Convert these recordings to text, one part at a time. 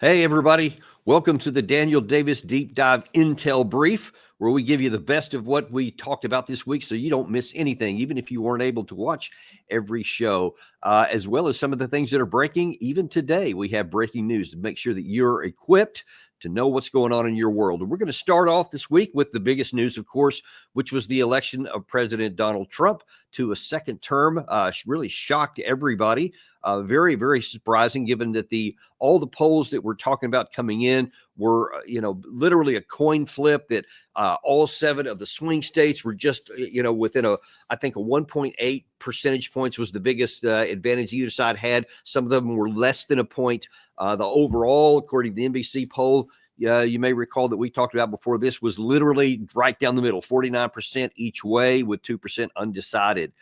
Hey, everybody. Welcome to the Daniel Davis Deep Dive Intel Brief, where we give you the best of what we talked about this week so you don't miss anything, even if you weren't able to watch every show, as well as some of the things that are breaking. Even today, we have breaking news to make sure that you're equipped to know what's going on in your world. And we're going to start off this week with the biggest news, of course, which was the election of President Donald Trump to a second term. Really shocked everybody. Very, very surprising, given that all the polls that we're talking about coming in were, literally a coin flip, that all 7 of the swing states were just, within I think a 1.8 percentage points was the biggest advantage either side had. Some of them were less than a point. The overall, according to the NBC poll, you may recall that we talked about before, this was literally right down the middle, 49% each way with 2% undecided.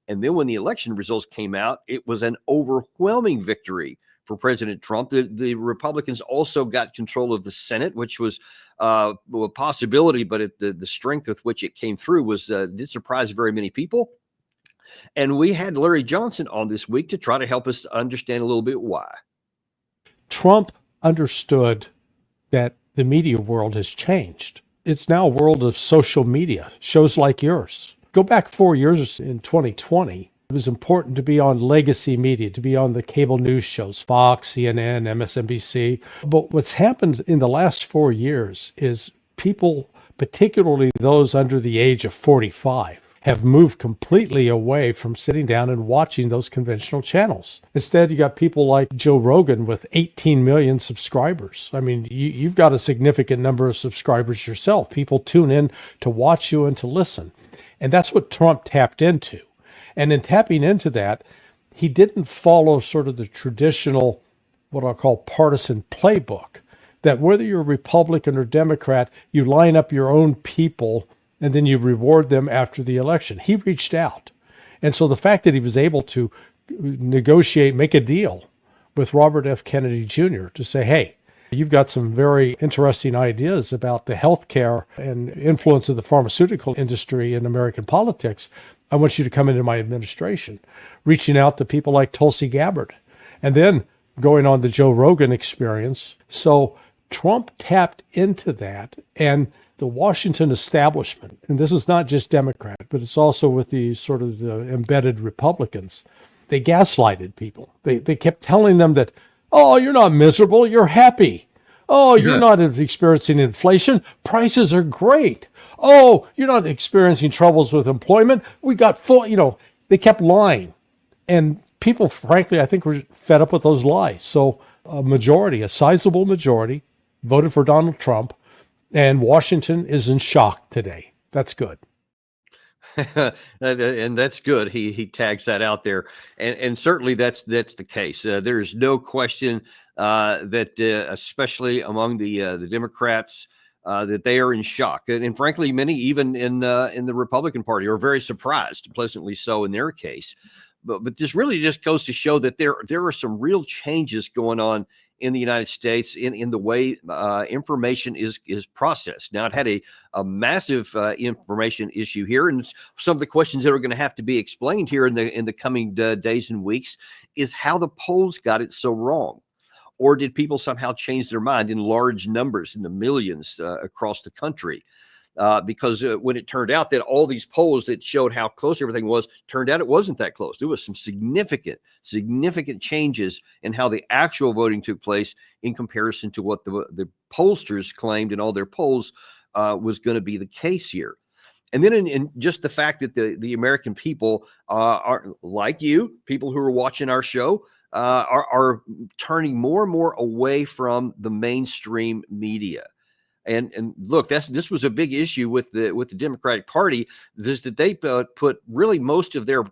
And then when the election results came out, it was an overwhelming victory for President Trump. The Republicans also got control of the Senate, which was a possibility, but the strength with which it came through did surprise very many people. And we had Larry Johnson on this week to try to help us understand a little bit why. Trump understood that the media world has changed. It's now a world of social media, shows like yours. Go back 4 years in 2020, it was important to be on legacy media, to be on the cable news shows, Fox, CNN, MSNBC. But what's happened in the last 4 years is people, particularly those under the age of 45, have moved completely away from sitting down and watching those conventional channels. Instead, you got people like Joe Rogan with 18 million subscribers. I mean, you've got a significant number of subscribers yourself. People tune in to watch you and to listen. And that's what Trump tapped into. And in tapping into that, he didn't follow sort of the traditional, what I'll call partisan playbook, that whether you're Republican or Democrat, you line up your own people and then you reward them after the election. He reached out. And so the fact that he was able to negotiate, make a deal with Robert F. Kennedy Jr. to say, hey, you've got some very interesting ideas about the healthcare and influence of the pharmaceutical industry in American politics. I want you to come into my administration. Reaching out to people like Tulsi Gabbard, and then going on the Joe Rogan experience. So Trump tapped into that, and the Washington establishment, and this is not just Democrat, but it's also with the sort of the embedded Republicans, they gaslighted people. They kept telling them that, oh, you're not miserable, you're happy. Oh, you're not experiencing inflation. Prices are great. Oh, you're not experiencing troubles with employment. We got full, they kept lying. And people, frankly, I think were fed up with those lies. So a sizable majority, voted for Donald Trump, and Washington is in shock today. That's good. And that's good. He tags that out there, and certainly that's the case. There's no question that especially among the Democrats, that they are in shock, and frankly, many even in the Republican Party are very surprised, pleasantly so in their case. But this really just goes to show that there are some real changes going on in the United States in the way information is processed. Now, it had a massive information issue here, and some of the questions that are going to have to be explained here in the coming days and weeks is how the polls got it so wrong. Or did people somehow change their mind in large numbers, in the millions across the country? Because when it turned out that all these polls that showed how close everything was, turned out it wasn't that close. There was some significant changes in how the actual voting took place in comparison to what the pollsters claimed in all their polls was going to be the case here. And then in just the fact that the American people are like you, people who are watching our show, are turning more and more away from the mainstream media. And look, this was a big issue with the Democratic Party, is that they put really most of their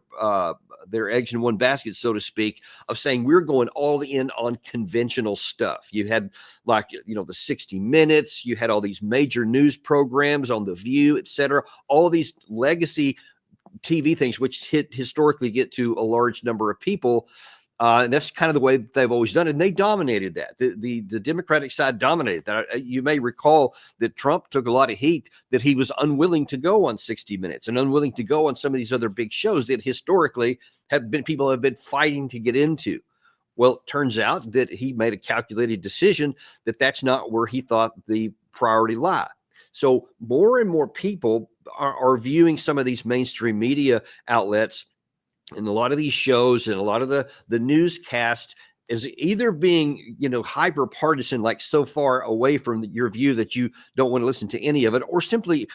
eggs in one basket, so to speak, of saying we're going all in on conventional stuff. You had the 60 Minutes, you had all these major news programs on The View, et cetera, all these legacy TV things, which historically get to a large number of people. And that's kind of the way that they've always done it. And they dominated that. The Democratic side dominated that. You may recall that Trump took a lot of heat that he was unwilling to go on 60 Minutes and unwilling to go on some of these other big shows that historically people have been fighting to get into. Well, it turns out that he made a calculated decision that that's not where he thought the priority lie. So more and more people are viewing some of these mainstream media outlets and a lot of these shows and a lot of the newscast is either being, hyper partisan, like so far away from your view that you don't want to listen to any of it, or simply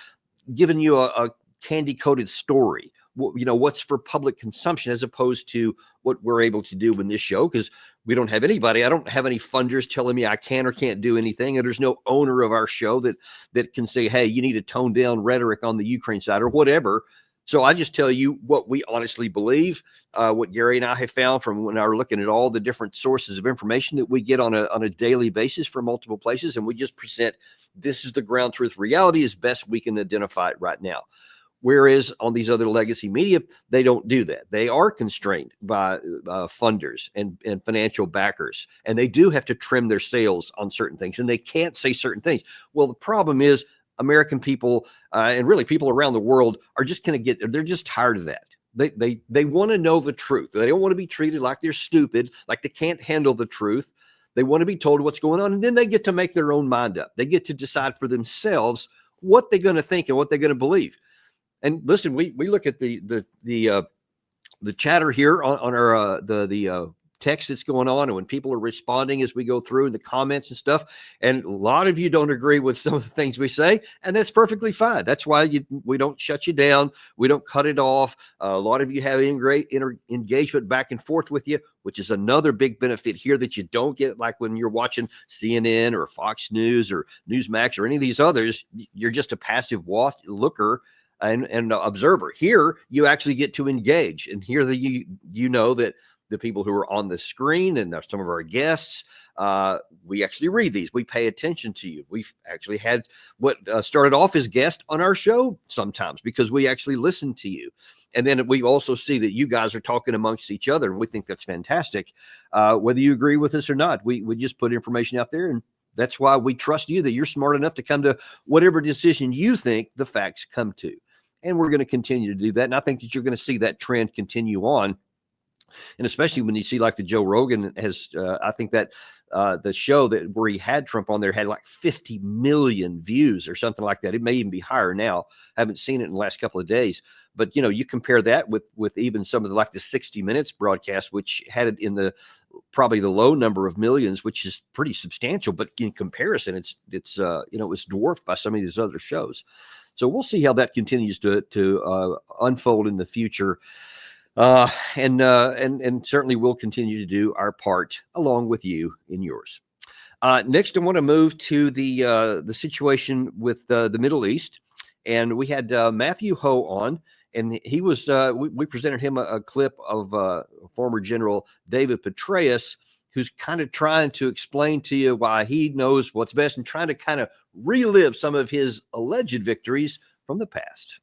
giving you a candy coated story, what's for public consumption, as opposed to what we're able to do in this show. Because I don't have any funders telling me I can or can't do anything. And there's no owner of our show that can say, hey, you need to tone down rhetoric on the Ukraine side or whatever. So I just tell you what we honestly believe, what Gary and I have found from when I were looking at all the different sources of information that we get on a daily basis from multiple places. And we just present, this is the ground truth reality as best we can identify it right now. Whereas on these other legacy media, they don't do that. They are constrained by funders and financial backers, and they do have to trim their sails on certain things, and they can't say certain things. Well, the problem is American people and really people around the world are just going to they're just tired of that. They want to know the truth. They don't want to be treated like they're stupid, like they can't handle the truth. They want to be told what's going on, and then they get to make their own mind up. They get to decide for themselves what they're going to think and what they're going to believe. And listen, we look at the chatter here on our the text that's going on, and when people are responding as we go through in the comments and stuff, and a lot of you don't agree with some of the things we say, and that's perfectly fine. That's why we don't shut you down. We don't cut it off. A lot of you have great engagement back and forth with you, which is another big benefit here that you don't get like when you're watching CNN or Fox News or Newsmax or any of these others. You're just a passive looker and observer. Here, you actually get to engage, and here you know that the people who are on the screen and some of our guests, we actually read these. We pay attention to you. We've actually had what started off as guests on our show sometimes because we actually listen to you. And then we also see that you guys are talking amongst each other, and we think that's fantastic. Whether you agree with us or not, we just put information out there, and that's why we trust you that you're smart enough to come to whatever decision you think the facts come to. And we're going to continue to do that. And I think that you're going to see that trend continue on. And especially when you see like the Joe Rogan has, I think that the show where he had Trump on there had like 50 million views or something like that. It may even be higher now. I haven't seen it in the last couple of days. But, you compare that with even some of the 60 Minutes broadcast, which had it in probably the low number of millions, which is pretty substantial. But in comparison, it's dwarfed by some of these other shows. So we'll see how that continues to unfold in the future. And certainly we'll continue to do our part along with you in yours. Next, I want to move to the situation with the Middle East. And we had Matthew Ho on, and he was we presented him a clip of former General David Petraeus, who's kind of trying to explain to you why he knows what's best and trying to kind of relive some of his alleged victories from the past.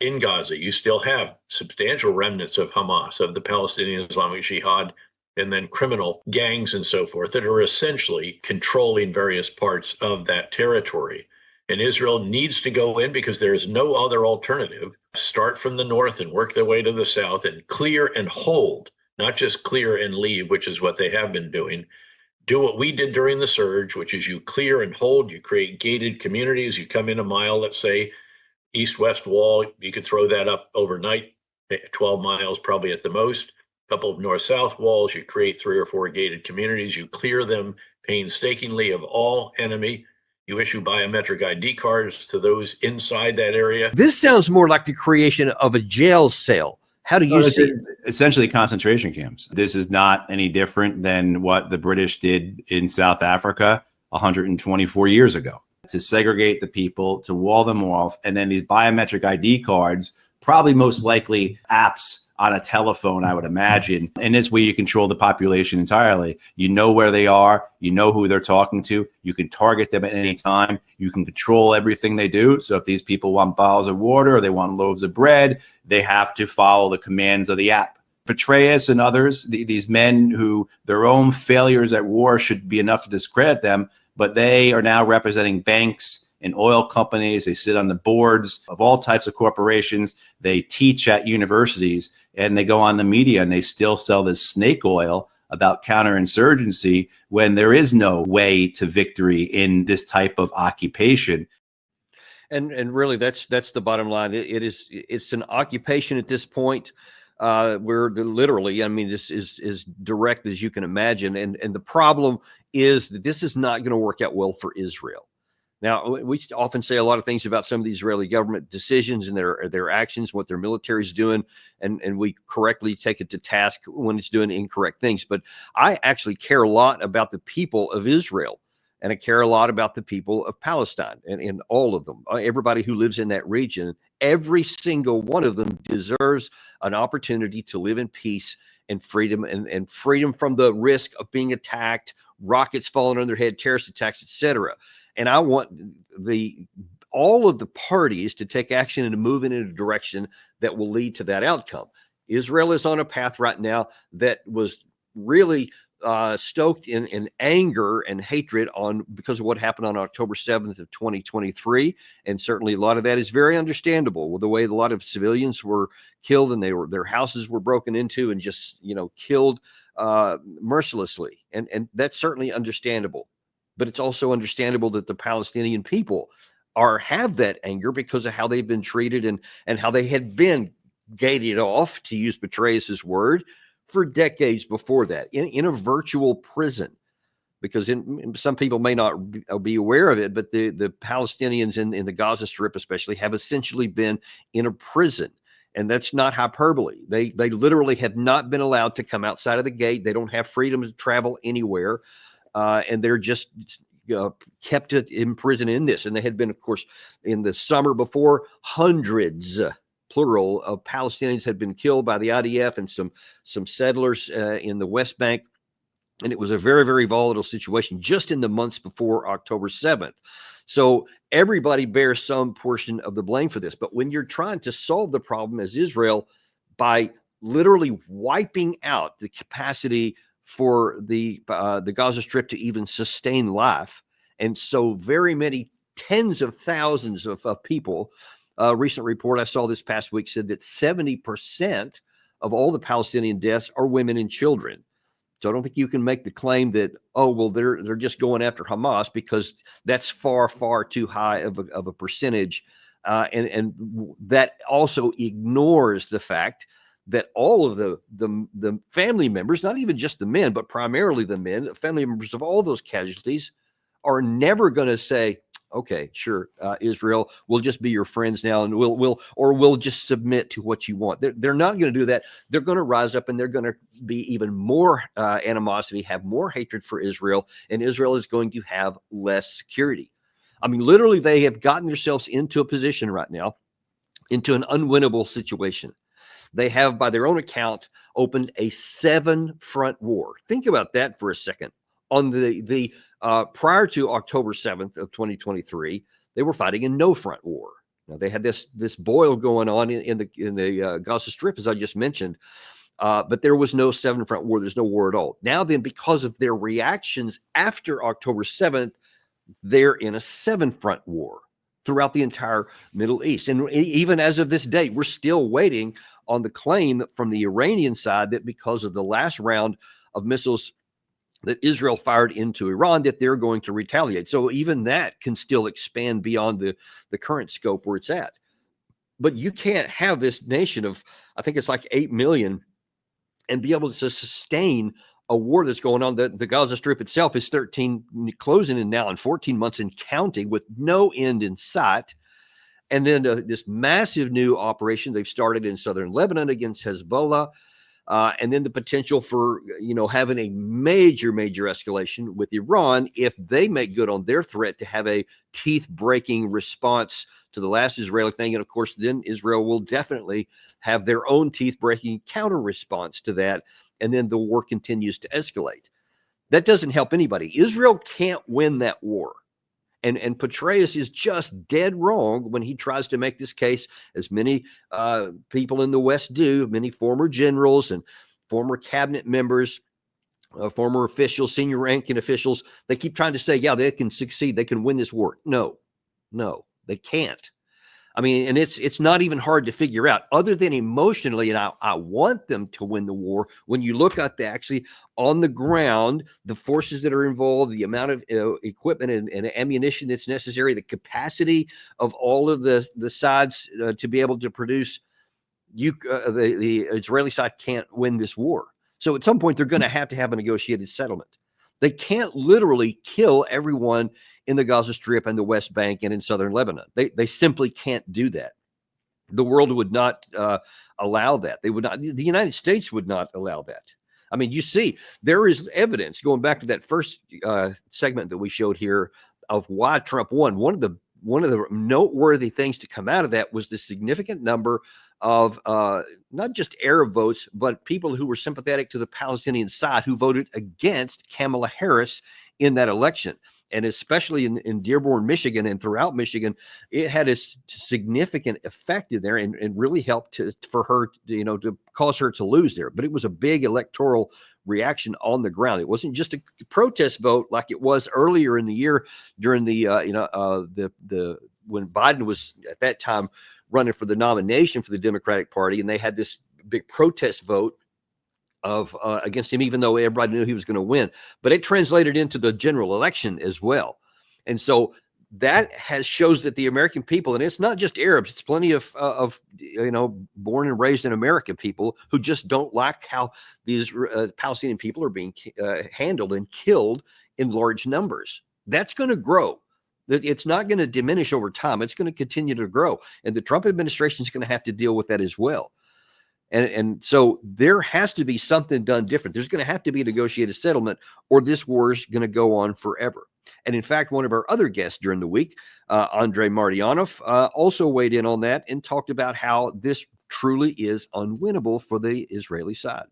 In Gaza, you still have substantial remnants of Hamas, of the Palestinian Islamic Jihad, and then criminal gangs and so forth that are essentially controlling various parts of that territory. And Israel needs to go in because there is no other alternative. Start from the north and work their way to the south and clear and hold, not just clear and leave, which is what they have been doing. Do what we did during the surge, which is you clear and hold, you create gated communities, you come in a mile, let's say, east-west wall, you could throw that up overnight, 12 miles probably at the most. A couple of north-south walls, you create 3 or 4 gated communities, you clear them painstakingly of all enemy. You issue biometric ID cards to those inside that area. This sounds more like the creation of a jail cell. How do you see it? Essentially concentration camps. This is not any different than what the British did in South Africa 124 years ago. To segregate the people, to wall them off, and then these biometric ID cards, probably most likely apps on a telephone, I would imagine. And this way you control the population entirely. You know where they are, you know who they're talking to, you can target them at any time, you can control everything they do. So if these people want bottles of water or they want loaves of bread, they have to follow the commands of the app. Petraeus and others, these men who their own failures at war should be enough to discredit them, but they are now representing banks and oil companies. They sit on the boards of all types of corporations. They teach at universities. and they go on the media and they still sell this snake oil about counterinsurgency when there is no way to victory in this type of occupation. And really, that's the bottom line. It's an occupation at this point, where literally, I mean, this is as direct as you can imagine. And the problem is that this is not going to work out well for Israel. Now, we often say a lot of things about some of the Israeli government decisions and their actions, what their military is doing, and we correctly take it to task when it's doing incorrect things. But I actually care a lot about the people of Israel, and I care a lot about the people of Palestine and all of them, everybody who lives in that region. Every single one of them deserves an opportunity to live in peace and freedom, and freedom from the risk of being attacked, rockets falling on their head, terrorist attacks, etc. And I want all of the parties to take action and to move in a direction that will lead to that outcome. Israel is on a path right now that was really stoked in anger and hatred because of what happened on October 7th of 2023. And certainly a lot of that is very understandable with the way a lot of civilians were killed and their houses were broken into and just, killed mercilessly. And that's certainly understandable. But it's also understandable that the Palestinian people have that anger because of how they've been treated and how they had been gated off, to use Petraeus's word, for decades before that, in a virtual prison. Because some people may not be aware of it, but the Palestinians in the Gaza Strip especially have essentially been in a prison. And that's not hyperbole. They literally have not been allowed to come outside of the gate. They don't have freedom to travel anywhere. And they're just kept in prison in this. And they had been, of course, in the summer before, hundreds, plural, of Palestinians had been killed by the IDF and some settlers in the West Bank. And it was a very, very volatile situation just in the months before October 7th. So everybody bears some portion of the blame for this. But when you're trying to solve the problem as Israel by literally wiping out the capacity for the Gaza Strip to even sustain life, and so very many tens of thousands of people. A recent report I saw this past week said that 70% of all the Palestinian deaths are women and children. So I don't think you can make the claim that, oh, well, they're just going after Hamas, because that's far, far too high of a percentage. And that also ignores the fact that all of the family members, not even just the men, but primarily the men, family members of all those casualties, are never going to say, okay, sure, Israel, we'll just be your friends now, and we'll just submit to what you want. They're not going to do that. They're going to rise up, and they're going to be even more animosity, have more hatred for Israel, and Israel is going to have less security. I mean, literally, they have gotten themselves into a position right now, into an unwinnable situation. They have, by their own account, opened a 7-front war. Think about that for a second. On the prior to October 7th of 2023, they were fighting a no-front war. Now, they had this boil going on in the Gaza Strip, as I just mentioned, but there was no 7-front war. There's no war at all. Now then, because of their reactions after October 7th, they're in a 7-front war throughout the entire Middle East. And even as of this date, we're still waiting on the claim from the Iranian side that because of the last round of missiles that Israel fired into Iran, that they're going to retaliate. So even that can still expand beyond the current scope where it's at. But you can't have this nation of, I think it's like 8 million, and be able to sustain a war that's going on. The Gaza Strip itself is closing in now in 14 months and counting, with no end in sight. And then this massive new operation they've started in southern Lebanon against Hezbollah. And then the potential for, having a major escalation with Iran if they make good on their threat to have a teeth-breaking response to the last Israeli thing. And of course, then Israel will definitely have their own teeth-breaking counter response to that. And then the war continues to escalate. That doesn't help anybody. Israel can't win that war. And Petraeus is just dead wrong when he tries to make this case, as many people in the West do, many former generals and former cabinet members, former officials, senior ranking officials. They keep trying to say, yeah, they can succeed. They can win this war. No, they can't. I mean, and it's not even hard to figure out, other than emotionally. And I want them to win the war. When you look at the actually on the ground, the forces that are involved, the amount of equipment and ammunition that's necessary, the capacity of all of the sides to be able to produce, the Israeli side can't win this war. So at some point, they're going to have a negotiated settlement. They can't literally kill everyone in the Gaza Strip and the West Bank and in southern Lebanon. They simply can't do that. The world would not allow that. They would not. The United States would not allow that. I mean, you see, there is evidence going back to that first segment that we showed here of why Trump won. One of the noteworthy things to come out of that was the significant number of not just Arab votes, but people who were sympathetic to the Palestinian side who voted against Kamala Harris in that election. And especially in Dearborn, Michigan, and throughout Michigan, it had a significant effect in there and really helped for her, to cause her to lose there. But it was a big electoral reaction on the ground. It wasn't just a protest vote like it was earlier in the year during the when Biden was at that time running for the nomination for the Democratic Party, and they had this big protest vote of against him, even though everybody knew he was going to win. But it translated into the general election as well. And so that shows that the American people, and it's not just Arabs, it's plenty of born and raised in America people who just don't like how these Palestinian people are being handled and killed in large numbers. That's going to grow. It's not going to diminish over time. It's going to continue to grow. And the Trump administration is going to have to deal with that as well. And so there has to be something done different. There's going to have to be a negotiated settlement, or this war is going to go on forever. And in fact, one of our other guests during the week, Andrei Martyanov, also weighed in on that and talked about how this truly is unwinnable for the Israeli side.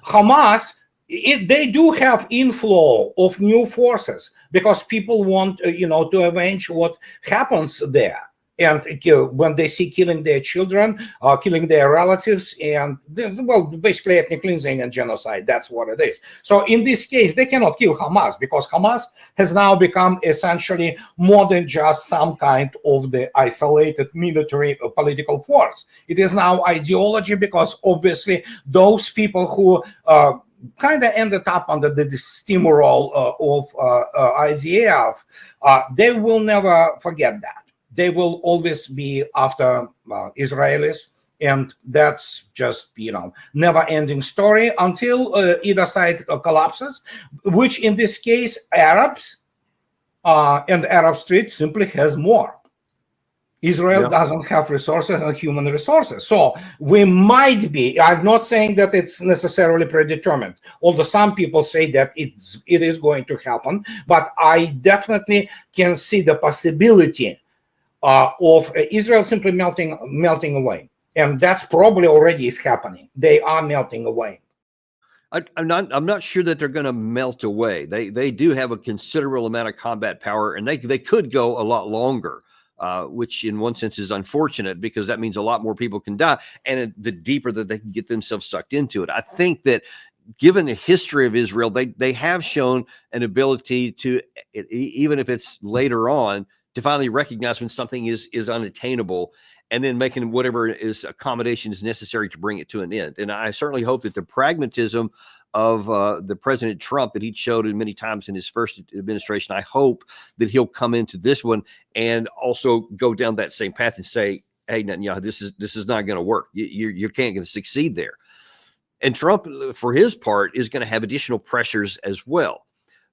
Hamas, they do have inflow of new forces because people want, to avenge what happens there. And when they see killing their children, killing their relatives, and basically ethnic cleansing and genocide, that's what it is. So in this case, they cannot kill Hamas because Hamas has now become essentially more than just some kind of the isolated military or political force. It is now ideology, because obviously those people who kind of ended up under the steamroll of IDF, they will never forget that. They will always be after Israelis, and that's just, never-ending story until either side collapses, which in this case, Arabs and Arab Street simply has more. Israel doesn't have resources and human resources. So we might be, I'm not saying that it's necessarily predetermined, although some people say that it is going to happen, but I definitely can see the possibility of Israel simply melting away. And that's probably already is happening. They are melting away. I'm not sure that they're going to melt away. They do have a considerable amount of combat power, and they could go a lot longer, which in one sense is unfortunate because that means a lot more people can die, and the deeper that they can get themselves sucked into it. I think that given the history of Israel, they have shown an ability to, even if it's later on, to finally recognize when something is unattainable, and then making whatever is accommodations necessary to bring it to an end. And I certainly hope that the pragmatism of the President Trump that he showed many times in his first administration, I hope that he'll come into this one and also go down that same path and say, hey, this is not going to work. You can't going to succeed there. And Trump, for his part, is going to have additional pressures as well.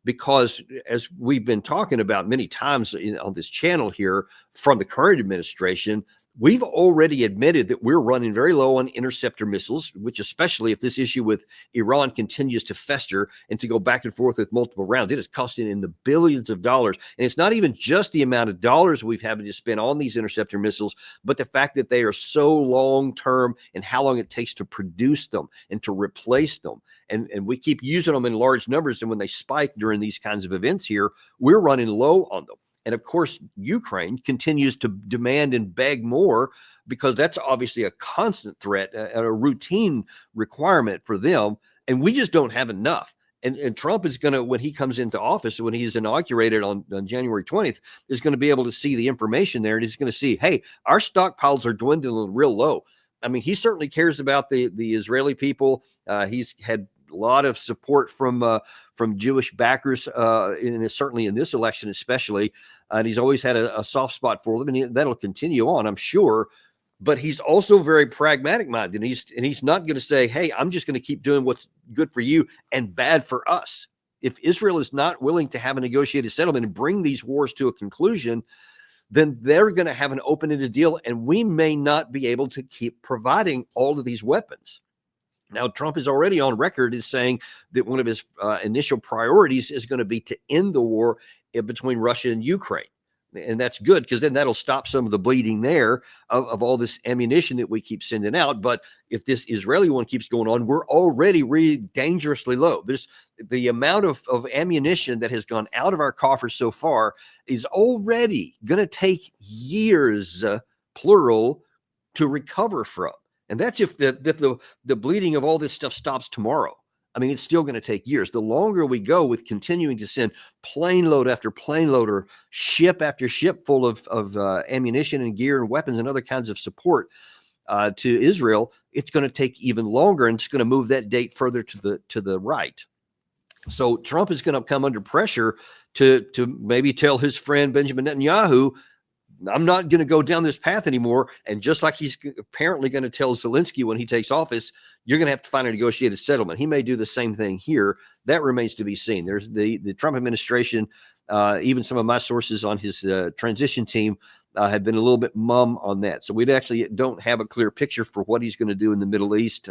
Because as we've been talking about many times on this channel here from the current administration, we've already admitted that we're running very low on interceptor missiles, which especially if this issue with Iran continues to fester and to go back and forth with multiple rounds, it is costing in the billions of dollars. And it's not even just the amount of dollars we've having to spend on these interceptor missiles, but the fact that they are so long-term and how long it takes to produce them and to replace them. And we keep using them in large numbers. And when they spike during these kinds of events here, we're running low on them. And of course, Ukraine continues to demand and beg more because that's obviously a constant threat, a routine requirement for them. And we just don't have enough. And Trump is going to, when he comes into office, when he's inaugurated on January 20th, is going to be able to see the information there. And he's going to see, hey, our stockpiles are dwindling real low. I mean, he certainly cares about the Israeli people. He's had a lot of support from Jewish backers, certainly in this election especially. And he's always had a soft spot for them, and that'll continue on, I'm sure. But he's also very pragmatic minded. And he's not going to say, hey, I'm just going to keep doing what's good for you and bad for us. If Israel is not willing to have a negotiated settlement and bring these wars to a conclusion, then they're going to have an open-ended deal, and we may not be able to keep providing all of these weapons. Now, Trump is already on record as saying that one of his initial priorities is going to be to end the war between Russia and Ukraine. And that's good, because then that'll stop some of the bleeding there of all this ammunition that we keep sending out. But if this Israeli one keeps going on, we're already really dangerously low. There's the amount of ammunition that has gone out of our coffers so far is already going to take years, plural, to recover from. And that's if the bleeding of all this stuff stops tomorrow. I mean, it's still going to take years. The longer we go with continuing to send plane load after plane load, or ship after ship full of ammunition and gear and weapons and other kinds of support to Israel, it's going to take even longer, and it's going to move that date further to the right. So Trump is going to come under pressure to maybe tell his friend Benjamin Netanyahu, I'm not going to go down this path anymore. And just like he's apparently going to tell Zelensky when he takes office, you're going to have to find a negotiated settlement. He may do the same thing here. That remains to be seen. There's the Trump administration, even some of my sources on his transition team have been a little bit mum on that. So we actually don't have a clear picture for what he's going to do in the Middle East.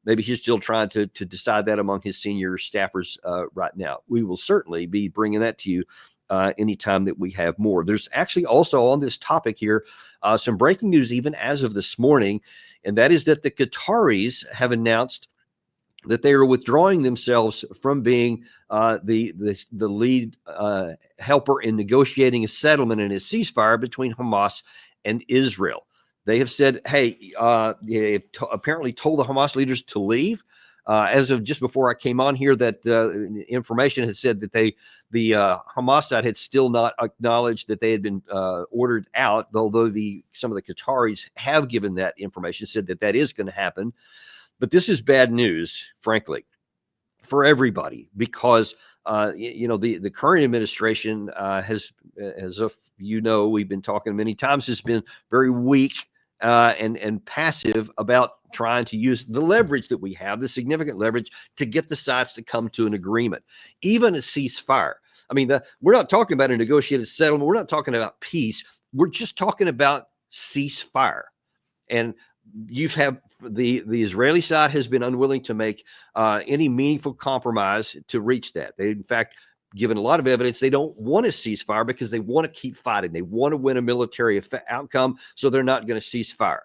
Maybe he's still trying to decide that among his senior staffers right now. We will certainly be bringing that to you anytime that we have more. There's actually also on this topic here some breaking news even as of this morning, and that is that the Qataris have announced that they are withdrawing themselves from being the lead helper in negotiating a settlement and a ceasefire between Hamas and Israel. They have said, hey, they apparently told the Hamas leaders to leave. As of just before I came on here, that information had said that the Hamas side had still not acknowledged that they had been ordered out, although some of the Qataris have given that information, said that is going to happen. But this is bad news, frankly, for everybody, because the current administration has, as if we've been talking many times, has been very weak and passive about trying to use the leverage that we have, the significant leverage, to get the sides to come to an agreement, even a ceasefire. I mean, we're not talking about a negotiated settlement. We're not talking about peace. We're just talking about ceasefire. And you've had the Israeli side has been unwilling to make any meaningful compromise to reach that. They, in fact, given a lot of evidence, they don't want a ceasefire because they want to keep fighting. They want to win a military outcome, so they're not going to cease fire.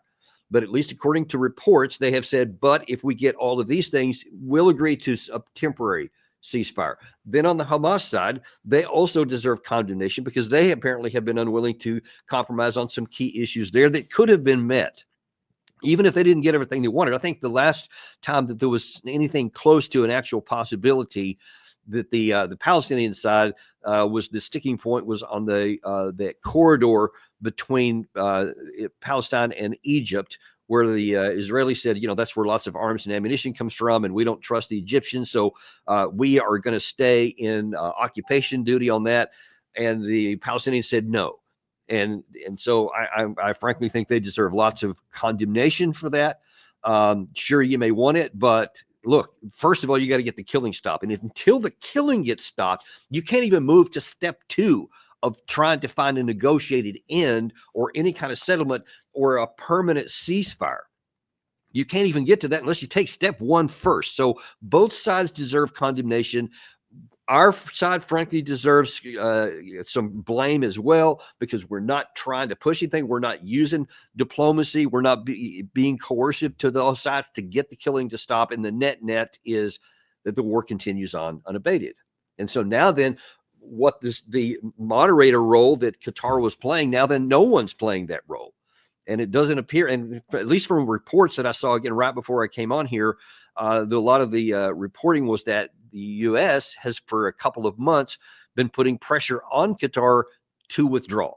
But at least according to reports, they have said, but if we get all of these things, we'll agree to a temporary ceasefire. Then on the Hamas side, they also deserve condemnation because they apparently have been unwilling to compromise on some key issues there that could have been met, even if they didn't get everything they wanted. I think the last time that there was anything close to an actual possibility that the Palestinian side was the sticking point was on that corridor between Palestine and Egypt, where the Israelis said, that's where lots of arms and ammunition comes from, and we don't trust the Egyptians, so we are going to stay in occupation duty on that. And the Palestinians said no. And so I frankly think they deserve lots of condemnation for that. Sure, you may want it, but look, first of all, you got to get the killing stopped. And until the killing gets stopped, you can't even move to step 2 of trying to find a negotiated end or any kind of settlement or a permanent ceasefire. You can't even get to that unless you take step 1 first. So both sides deserve condemnation. Our side, frankly, deserves some blame as well, because we're not trying to push anything. We're not using diplomacy. We're not being coercive to those sides to get the killing to stop. And the net is that the war continues on unabated. And so now then, the moderator role that Qatar was playing, now then no one's playing that role. And it doesn't appear, and at least from reports that I saw again right before I came on here, a lot of the reporting was that U.S. has for a couple of months been putting pressure on Qatar to withdraw.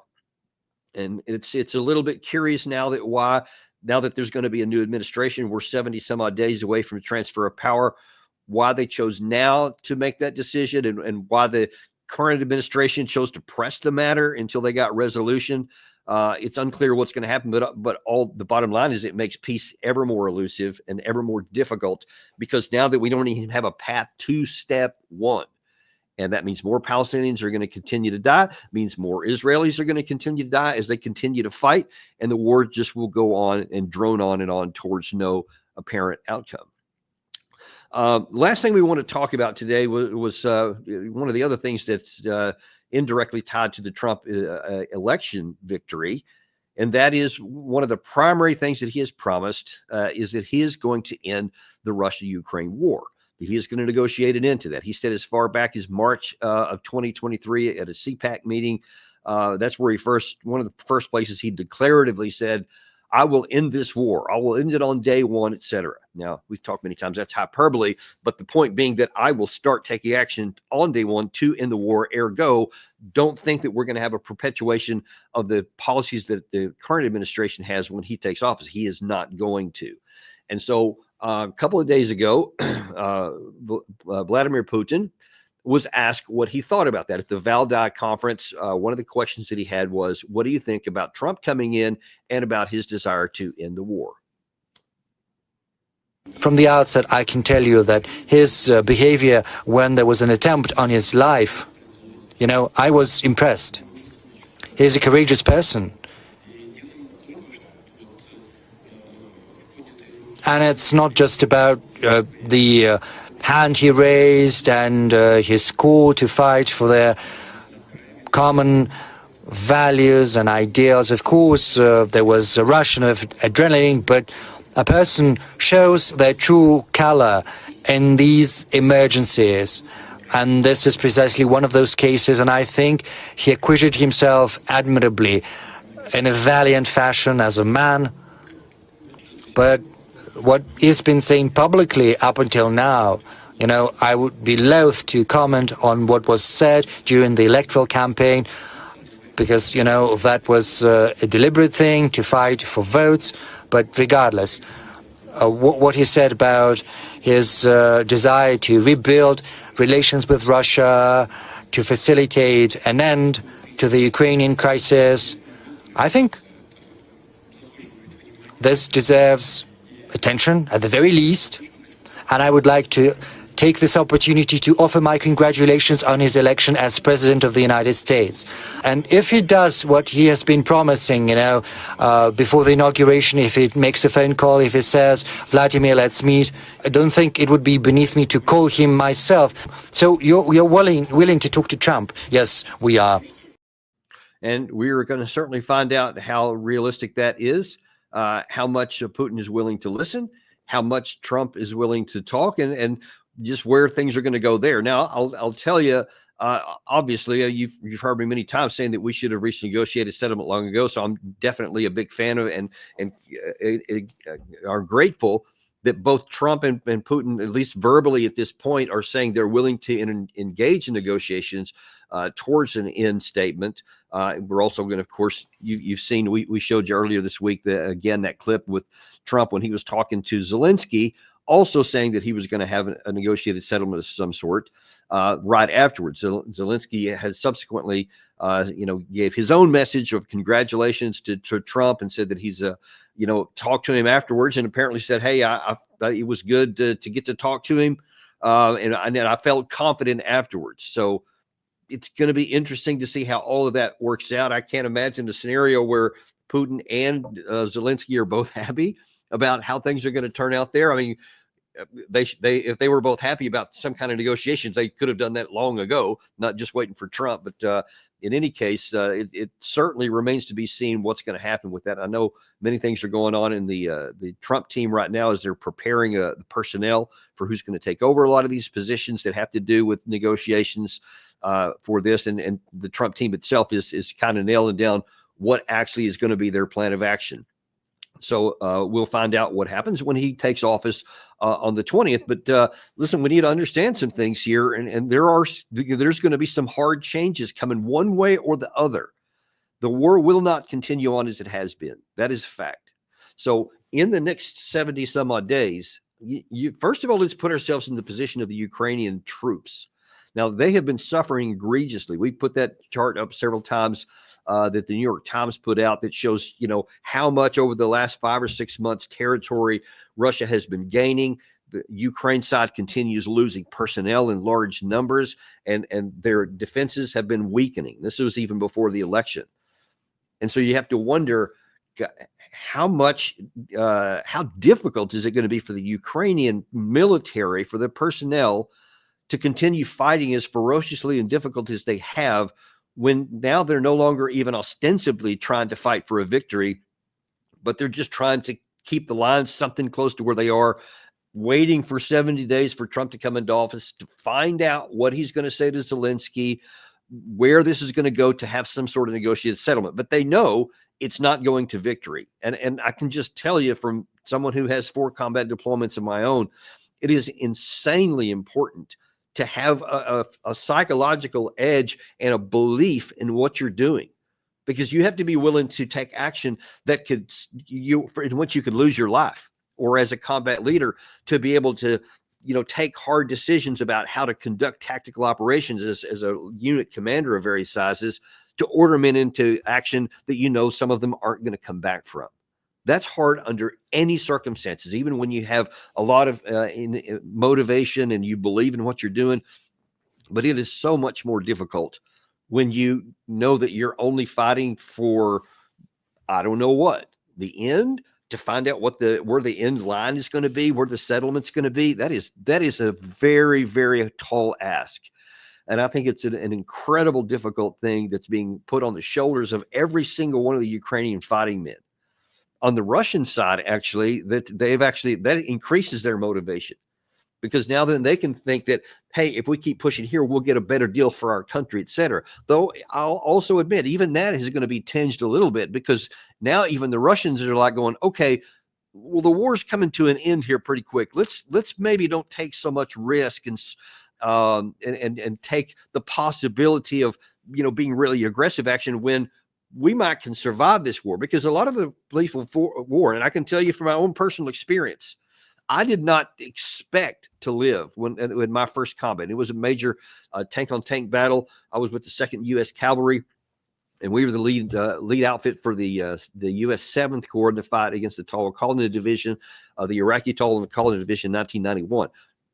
And it's a little bit curious now that there's going to be a new administration, we're 70 some odd days away from the transfer of power, why they chose now to make that decision, and why the current administration chose to press the matter until they got resolution. It's unclear what's going to happen, but all the bottom line is it makes peace ever more elusive and ever more difficult, because now that we don't even have a path to step one, and that means more Palestinians are going to continue to die, means more Israelis are going to continue to die as they continue to fight, and the war just will go on and drone on and on towards no apparent outcome. Last thing we want to talk about today was one of the other things that's indirectly tied to the Trump election victory, and that is one of the primary things that he has promised is that he is going to end the Russia-Ukraine war. He is going to negotiate an end to that. He said as far back as March of 2023 at a CPAC meeting, that's where one of the first places he declaratively said, I will end this war. I will end it on day one, etc. Now, we've talked many times, that's hyperbole, but the point being that I will start taking action on day one to end the war. Ergo, don't think that we're going to have a perpetuation of the policies that the current administration has when he takes office. He is not going to. And so a couple of days ago, Vladimir Putin was asked what he thought about that. At the Valdai conference, one of the questions that he had was, what do you think about Trump coming in and about his desire to end the war? From the outset, I can tell you that his behavior when there was an attempt on his life, I was impressed. He's a courageous person. And it's not just about the hand he raised and his call to fight for their common values and ideals. Of course, there was a rush of adrenaline, but a person shows their true color in these emergencies. And this is precisely one of those cases, and I think he acquitted himself admirably in a valiant fashion as a man. But what he's been saying publicly up until now, I would be loath to comment on what was said during the electoral campaign, because, that was a deliberate thing to fight for votes. But regardless, what he said about his desire to rebuild relations with Russia, to facilitate an end to the Ukrainian crisis, I think this deserves attention at the very least, and I would like to take this opportunity to offer my congratulations on his election as President of the United States. And if he does what he has been promising, before the inauguration, if he makes a phone call, if he says, Vladimir, let's meet, I don't think it would be beneath me to call him myself. So you're willing to talk to Trump? Yes, we are. And we're going to certainly find out how realistic that is. How much Putin is willing to listen, how much Trump is willing to talk, and just where things are going to go there. Now, I'll tell you, obviously, you've heard me many times saying that we should have reached a negotiated settlement long ago. So I'm definitely a big fan of and are grateful that both Trump and Putin, at least verbally at this point, are saying they're willing to engage in negotiations towards an end statement. We're also going to, of course, you've seen, we showed you earlier this week, that clip with Trump when he was talking to Zelensky, also saying that he was going to have a negotiated settlement of some sort right afterwards. Zelensky has subsequently, gave his own message of congratulations to Trump and said that he's, talked to him afterwards and apparently said, hey, it was good to get to talk to him. And I felt confident afterwards. So it's going to be interesting to see how all of that works out. I can't imagine the scenario where Putin and Zelensky are both happy about how things are going to turn out there. I mean, if they were both happy about some kind of negotiations, they could have done that long ago, not just waiting for Trump. But in any case, it certainly remains to be seen what's going to happen with that. I know many things are going on in the Trump team right now as they're preparing the personnel for who's going to take over a lot of these positions that have to do with negotiations for this. And the Trump team itself is kind of nailing down what actually is going to be their plan of action. So we'll find out what happens when he takes office on the 20th. But listen, we need to understand some things here, and there's going to be some hard changes coming one way or the other. The war will not continue on as it has been. That is a fact. So in the next 70 some odd days, first of all, let's put ourselves in the position of the Ukrainian troops. Now, they have been suffering egregiously. We put that chart up several times that the New York Times put out that shows, how much over the last 5 or 6 months territory Russia has been gaining. The Ukraine side continues losing personnel in large numbers, and their defenses have been weakening. This was even before the election. And so you have to wonder how difficult is it going to be for the Ukrainian military, for the personnel, to continue fighting as ferociously and difficult as they have, when now they're no longer even ostensibly trying to fight for a victory, but they're just trying to keep the lines something close to where they are, waiting for 70 days for Trump to come into office to find out what he's going to say to Zelensky, where this is going to go to have some sort of negotiated settlement. But they know it's not going to victory. And I can just tell you, from someone who has 4 combat deployments of my own, it is insanely important to have a psychological edge and a belief in what you're doing, because you have to be willing to take action that in which you could lose your life, or as a combat leader to be able to, take hard decisions about how to conduct tactical operations as a unit commander of various sizes, to order men into action that some of them aren't going to come back from. That's hard under any circumstances, even when you have a lot of motivation and you believe in what you're doing. But it is so much more difficult when you know that you're only fighting for, I don't know what, the end, to find out where the end line is going to be, where the settlement's going to be. That is a very, very tall ask. And I think it's an incredible, difficult thing that's being put on the shoulders of every single one of the Ukrainian fighting men. On the Russian side, actually, that increases their motivation, because now then they can think that, hey, if we keep pushing here, we'll get a better deal for our country, et cetera. Though I'll also admit, even that is going to be tinged a little bit, because now even the Russians are like going, okay, well, the war's coming to an end here pretty quick. Let's maybe don't take so much risk and take the possibility of being really aggressive action when we can survive this war. Because a lot of the belief of war, and I can tell you from my own personal experience, I did not expect to live when my first combat. It was a major tank-on-tank battle. I was with the 2nd U.S. Cavalry, and we were the lead outfit for the U.S. 7th Corps in the fight against the Tall Colony Division, the Iraqi Tall Colony Division in 1991.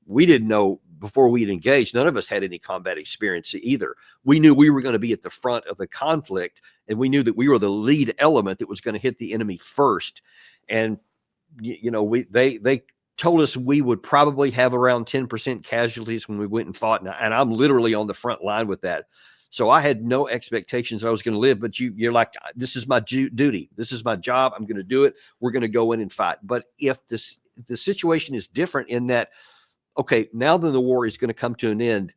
We didn't know before we had engaged. None of us had any combat experience either. We knew we were going to be at the front of the conflict, and we knew that we were the lead element that was going to hit the enemy first. And they told us we would probably have around 10% casualties when we went and fought, and I'm literally on the front line with that. So I had no expectations I was going to live. But you're like, this is my duty. This is my job. I'm going to do it. We're going to go in and fight. But if the situation is different in that, okay, now that the war is going to come to an end,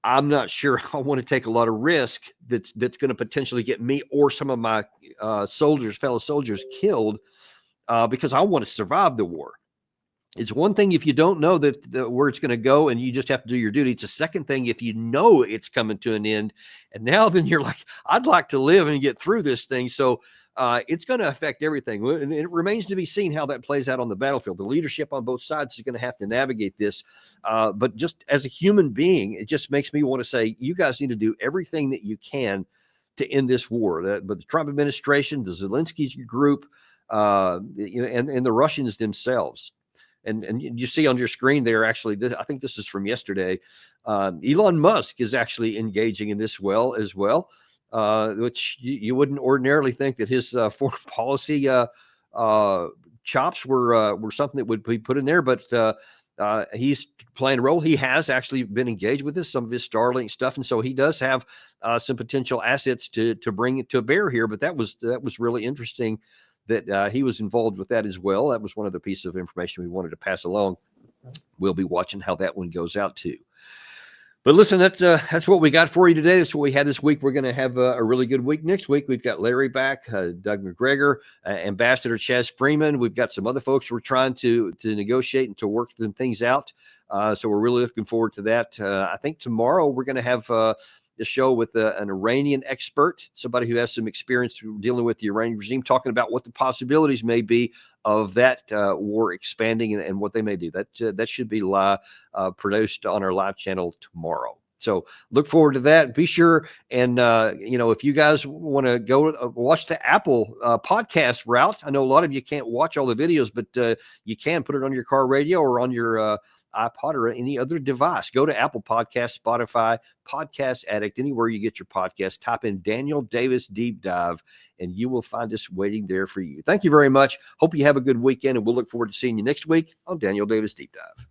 I'm not sure I want to take a lot of risk that's going to potentially get me or some of my fellow soldiers killed, because I want to survive the war. It's one thing if you don't know where it's going to go and you just have to do your duty. It's a second thing if you know it's coming to an end, and now then you're like, I'd like to live and get through this thing. So it's going to affect everything. And it remains to be seen how that plays out on the battlefield. The leadership on both sides is going to have to navigate this. But just as a human being, it just makes me want to say, you guys need to do everything that you can to end this war. But the Trump administration, the Zelensky group, and the Russians themselves. And you see on your screen there, actually, I think this is from yesterday. Elon Musk is actually engaging in this as well, which you wouldn't ordinarily think that his foreign policy chops were something that would be put in there. But he's playing a role. He has actually been engaged with this, some of his Starlink stuff, and so he does have some potential assets to bring it to bear here. But that was really interesting that he was involved with that as well. That was one of the pieces of information we wanted to pass along. We'll be watching how that one goes out too. But listen, that's what we got for you today. That's what we had this week. We're going to have a really good week. Next week, we've got Larry back, Doug McGregor, Ambassador Chaz Freeman. We've got some other folks we're trying to negotiate and to work some things out. So we're really looking forward to that. I think tomorrow we're going to have a show with an Iranian expert, somebody who has some experience dealing with the Iranian regime, talking about what the possibilities may be of that war expanding and what they may do. That should be produced on our live channel tomorrow. So look forward to that. Be sure and if you guys want to go watch the Apple podcast route, I know a lot of you can't watch all the videos, but you can put it on your car radio or on your iPod or any other device. Go to Apple Podcasts, Spotify, Podcast Addict, anywhere you get your podcast. Type in Daniel Davis Deep Dive, and you will find us waiting there for you. Thank you very much. Hope you have a good weekend, and we'll look forward to seeing you next week on Daniel Davis Deep Dive.